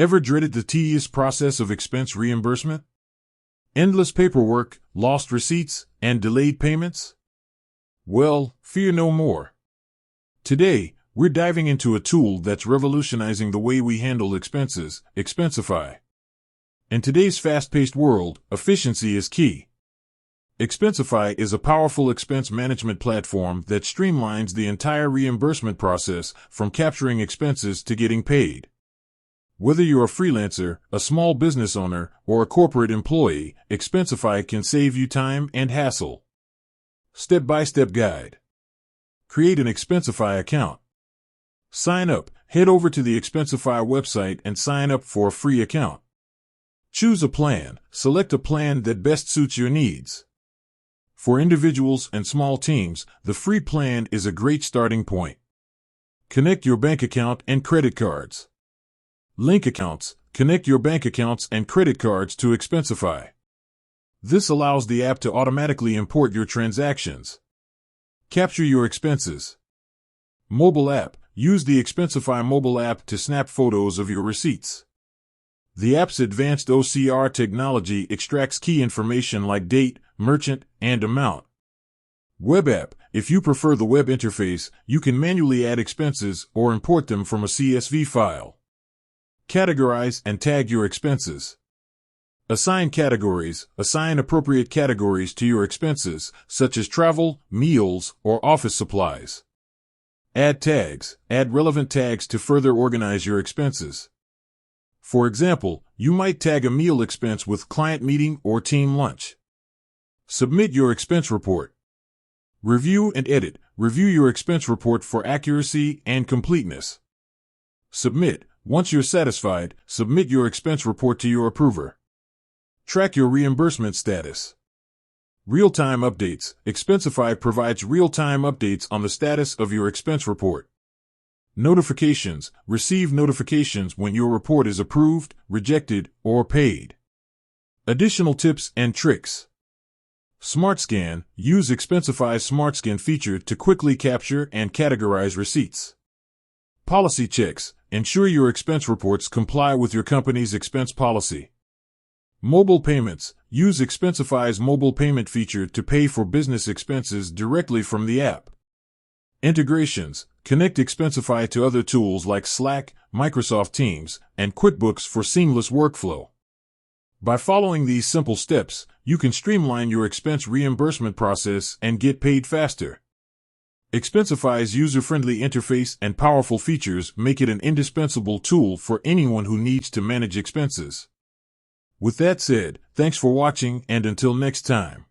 Ever dreaded the tedious process of expense reimbursement? Endless paperwork, lost receipts, and delayed payments? Well, fear no more. Today, we're diving into a tool that's revolutionizing the way we handle expenses, Expensify. In today's fast-paced world, efficiency is key. Expensify is a powerful expense management platform that streamlines the entire reimbursement process, from capturing expenses to getting paid. Whether you're a freelancer, a small business owner, or a corporate employee, Expensify can save you time and hassle. Step-by-step guide. Create an Expensify account. Sign up. Head over to the Expensify website and sign up for a free account. Choose a plan. Select a plan that best suits your needs. For individuals and small teams, the free plan is a great starting point. Connect your bank account and credit cards. Link accounts. Connect your bank accounts and credit cards to Expensify. This allows the app to automatically import your transactions. Capture your expenses. Mobile app. Use the Expensify mobile app to snap photos of your receipts. The app's advanced OCR technology extracts key information like date, merchant, and amount. Web app. If you prefer the web interface, you can manually add expenses or import them from a CSV file. Categorize and tag your expenses. Assign categories. Assign appropriate categories to your expenses, such as travel, meals, or office supplies. Add tags. Add relevant tags to further organize your expenses. For example, you might tag a meal expense with client meeting or team lunch. Submit your expense report. Review and edit. Review your expense report for accuracy and completeness. Submit. Once you're satisfied, submit your expense report to your approver. Track your reimbursement status. Real-time updates. Expensify provides real-time updates on the status of your expense report. Notifications. Receive notifications when your report is approved, rejected, or paid. Additional tips and tricks. SmartScan. Use Expensify's SmartScan feature to quickly capture and categorize receipts. Policy checks. Ensure your expense reports comply with your company's expense policy. Mobile payments. Use Expensify's mobile payment feature to pay for business expenses directly from the app. Integrations. Connect Expensify to other tools like Slack, Microsoft Teams, and QuickBooks for seamless workflow. By following these simple steps, you can streamline your expense reimbursement process and get paid faster. Expensify's user-friendly interface and powerful features make it an indispensable tool for anyone who needs to manage expenses. With that said, thanks for watching, and until next time.